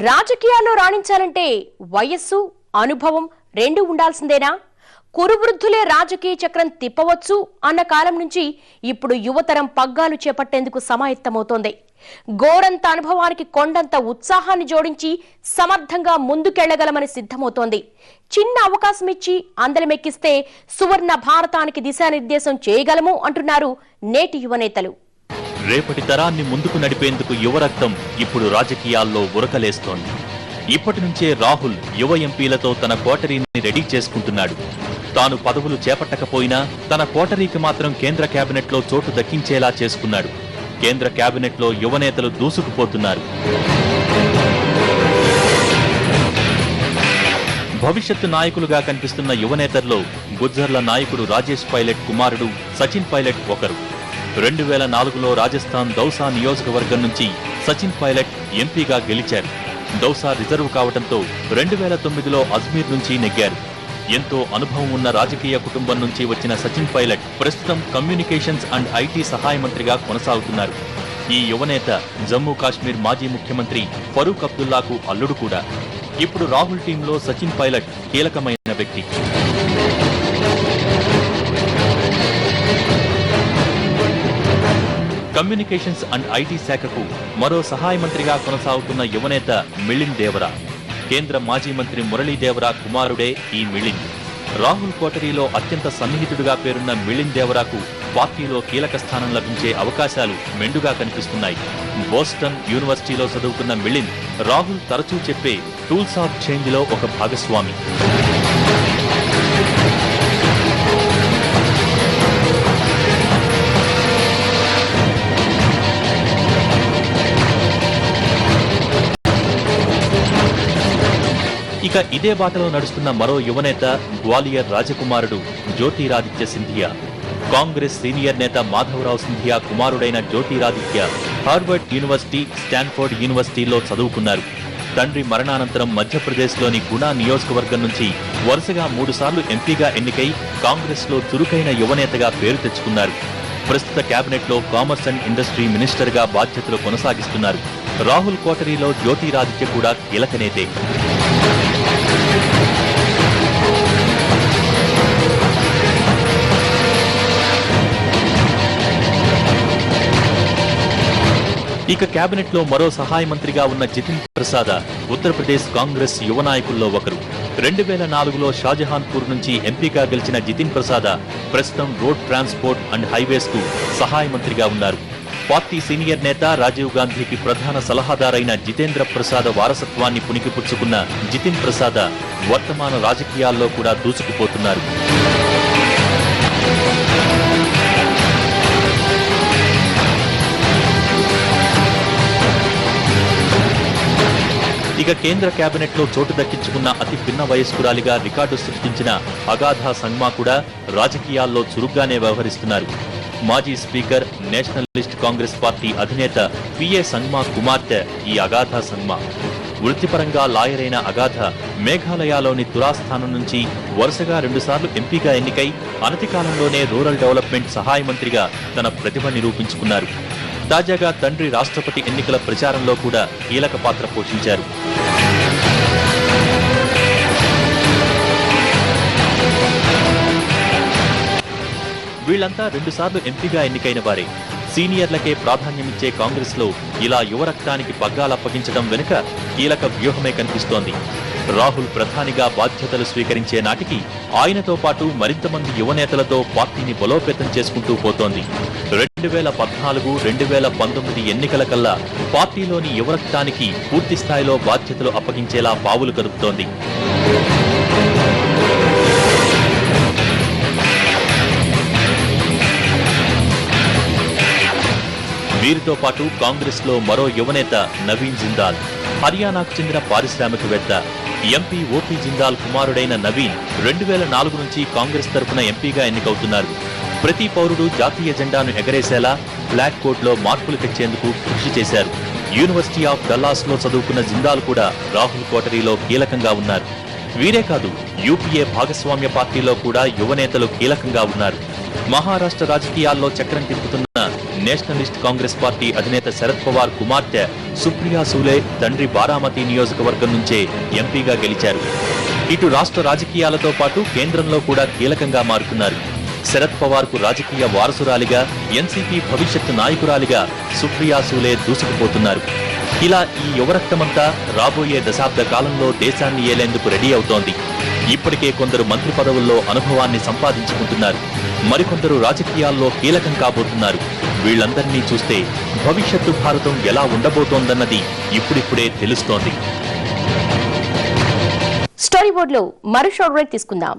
రాజకీయాల్లో రాణించాలంటే వయస్సు, అనుభవం రెండు ఉండాల్సిందేనా? కురువృద్ధులే రాజకీయ చక్రం తిప్పవచ్చు అన్న కాలం నుంచి ఇప్పుడు యువతరం పగ్గాలు చేపట్టేందుకు సమాయత్తమవుతోంది. గోరంత అనుభవానికి కొండంత ఉత్సాహాన్ని జోడించి సమర్థంగా ముందుకెళ్లగలమని సిద్ధమవుతోంది. చిన్న అవకాశం ఇచ్చి అందలమెక్కిస్తే సువర్ణ భారతానికి దిశానిర్దేశం చేయగలము అంటున్నారు నేటి యువనేతలు. రేపటి తరాన్ని ముందుకు నడిపేందుకు యువరక్తం ఇప్పుడు రాజకీయాల్లో ఉరకలేస్తోంది. ఇప్పటి నుంచే రాహుల్ యువ ఎంపీలతో తన కోటరీని రెడీ చేసుకుంటున్నాడు. తాను పదవులు చేపట్టకపోయినా తన కోటరీకి మాత్రం కేంద్ర కేబినెట్లో చోటు దక్కించేలా చేసుకున్నాడు. కేంద్ర కేబినెట్లో యువనేతలు దూసుకుపోతున్నారు. భవిష్యత్తు నాయకులుగా కనిపిస్తున్న యువనేతల్లో గుజ్జర్ల నాయకుడు రాజేష్ పైలట్ కుమారుడు సచిన్ పైలట్ ఒకరు. 2004లో రాజస్థాన్ దౌసా నియోజకవర్గం నుంచి సచిన్ పైలట్ ఎంపీగా గెలిచారు. దౌసా రిజర్వ్ కావడంతో 2009లో అజ్మీర్ నుంచి నెగ్గారు. ఎంతో అనుభవం ఉన్న రాజకీయ కుటుంబం నుంచి వచ్చిన సచిన్ పైలట్ ప్రస్తుతం కమ్యూనికేషన్స్ అండ్ ఐటీ సహాయ మంత్రిగా కొనసాగుతున్నారు. ఈ యువనేత జమ్మూ కాశ్మీర్ మాజీ ముఖ్యమంత్రి ఫరూక్ అబ్దుల్లాకు అల్లుడు కూడా. ఇప్పుడు రాహుల్ టీంలో సచిన్ పైలట్ కీలకమైన వ్యక్తి. కమ్యూనికేషన్స్ అండ్ ఐటీ శాఖకు మరో సహాయ మంత్రిగా కొనసాగుతున్న యువనేత మిలింద్ దేవరా. కేంద్ర మాజీ మంత్రి మురళీ దేవరా కుమారుడే ఈ మిలింద్. రాహుల్ కోటరీలో అత్యంత సన్నిహితుడిగా పేరున్న మిలింద్ దేవరాకు పార్టీలో కీలక స్థానం లభించే అవకాశాలు మెండుగా కనిపిస్తున్నాయి. బోస్టన్ యూనివర్సిటీలో చదువుకున్న మిలింద్ రాహుల్ తరచూ చెప్పే టూల్స్ ఆఫ్ చేంజ్ లో ఒక భాగస్వామి. ఇక ఇదే బాటలో నడుస్తున్న మరో యువనేత గ్వాలియర్ రాజకుమారుడు జ్యోతిరాదిత్య సింధియా. కాంగ్రెస్ సీనియర్ నేత మాధవరావు సింధియా కుమారుడైన జ్యోతిరాదిత్య హార్వర్డ్ యూనివర్సిటీ, స్టాన్ఫోర్డ్ యూనివర్సిటీలో చదువుకున్నారు. తండ్రి మరణానంతరం మధ్యప్రదేశ్లోని గుణా నియోజకవర్గం నుంచి వరుసగా 3 సార్లు ఎంపీగా ఎన్నికై కాంగ్రెస్లో చురుకైన యువనేతగా పేరు తెచ్చుకున్నారు. ప్రస్తుత కేబినెట్లో కామర్స్ అండ్ ఇండస్ట్రీ మినిస్టర్గా బాధ్యతలు కొనసాగిస్తున్నారు. రాహుల్ కోటరీలో జ్యోతిరాదిత్య కూడా కీలక నేతే. ఇక కేబినెట్ లో మరో సహాయ మంత్రిగా ఉన్న జితిన్ ప్రసాద్ ఉత్తరప్రదేశ్ కాంగ్రెస్ యువ నాయకుల్లో ఒకరు. 2004లో షాజహాన్పూర్ నుంచి ఎంపీగా గెలిచిన జితిన్ ప్రసాద్ ప్రస్తుతం రోడ్ ట్రాన్స్పోర్ట్ అండ్ హైవేస్ కు సహాయ మంత్రిగా ఉన్నారు. పార్టీ సీనియర్ నేత రాజీవ్ గాంధీకి ప్రధాన సలహాదారైన జితేంద్ర ప్రసాద్ వారసత్వాన్ని పుణికిపుచ్చుకున్న జితిన్ ప్రసాద్ వర్తమాన రాజకీయాల్లో కూడా దూసుకుపోతున్నారు. ఇక కేంద్ర కేబినెట్ లో చోటు దక్కించుకున్న అతి పిన్న వయస్కురాలిగా రికార్డు సృష్టించిన అగాధా సంగ్మా కూడా రాజకీయాల్లో చురుగ్గానే వ్యవహరిస్తున్నారు. మాజీ స్పీకర్, నేషనలిస్ట్ కాంగ్రెస్ పార్టీ అధినేత పిఏ సంగ్మా కుమార్తె ఈ అగాధా సంగ్మా. వృత్తిపరంగా లాయర్ అయిన అగాధ మేఘాలయలోని తురాస్థానం నుంచి వరుసగా 2 సార్లు ఎంపీగా ఎన్నికై అనతి కాలంలోనే రూరల్ డెవలప్మెంట్ సహాయ మంత్రిగా తన ప్రతిభ నిరూపించుకున్నారు. తాజాగా తండ్రి రాష్ట్రపతి ఎన్నికల ప్రచారంలో కూడా కీలక పాత్ర పోషించారు. వీళ్లంతా 2 సార్లు ఎంపీగా ఎన్నికైన వారే. సీనియర్లకే ప్రాధాన్యమిచ్చే కాంగ్రెస్ లో ఇలా యువరక్తానికి పగ్గాలప్పగించడం వెనుక కీలక వ్యూహమే కనిపిస్తోంది. రాహుల్ ప్రధానిగా బాధ్యతలు స్వీకరించే నాటికి ఆయనతో పాటు మరింత మంది యువనేతలతో పార్టీని బలోపేతం చేసుకుంటూ పోతోంది. 2014, 2019 ఎన్నికల కల్లా పార్టీలోని యువరక్తానికి పూర్తి స్థాయిలో బాధ్యతలు అప్పగించేలా పావులు కదుపుతోంది. వీరితో పాటు కాంగ్రెస్ లో మరో యువనేత నవీన్ జిందాల్. హర్యానాకు చెందిన పారిశ్రామికవేత్త. ఎంపీ ఓపీ జిందాల్ కుమారుడైన నవీన్ 2004 నుంచి కాంగ్రెస్ తరఫున ఎంపీగా ఎన్నికవుతున్నారు. ప్రతి పౌరుడు జాతీయ జెండాను ఎగరేసేలా బ్లాక్ కోడ్ లో మార్పులు తెచ్చేందుకు కృషి చేశారు. యూనివర్సిటీ ఆఫ్ డల్లాస్ లో చదువుకున్న జిందాల్ కూడా రాహుల్ కోటరీలో కీలకంగా ఉన్నారు. వీరే కాదు, యూపీఏ భాగస్వామ్య పార్టీలో కూడా యువనేతలు కీలకంగా ఉన్నారు. మహారాష్ట్ర రాజకీయాల్లో చక్రం తిప్పుతున్న నేషనలిస్ట్ కాంగ్రెస్ పార్టీ అధినేత శరద్ పవార్ కుమార్తె సుప్రియా సూలే తండ్రి బారామతి నియోజకవర్గం నుంచే ఎంపీగా గెలిచారు. ఇటు రాష్ట్ర రాజకీయాలతో పాటు కేంద్రంలో కూడా కీలకంగా మారుతున్నారు. శరద్ పవార్ కు రాజకీయ వారసురాలిగా, ఎన్సీపీ భవిష్యత్తు నాయకురాలిగా సుప్రియా సూలే దూసుకుపోతున్నారు. ఇలా ఈ యువరక్తమంతా రాబోయే దశాబ్ద కాలంలో దేశాన్ని ఏలేందుకు రెడీ అవుతోంది. ఇప్పటికే కొందరు మంత్రి పదవుల్లో అనుభవాన్ని సంపాదించుకుంటున్నారు. మరికొందరు రాజకీయాల్లో కీలకం కాబోతున్నారు. వీళ్లందరినీ చూస్తే భవిష్యత్తు భారతం ఎలా ఉండబోతోందన్నది ఇప్పుడిప్పుడే తెలుస్తోంది. స్టోరీ బోర్డులో మరో షార్ట్ బ్రేక్ తీసుకుందాం.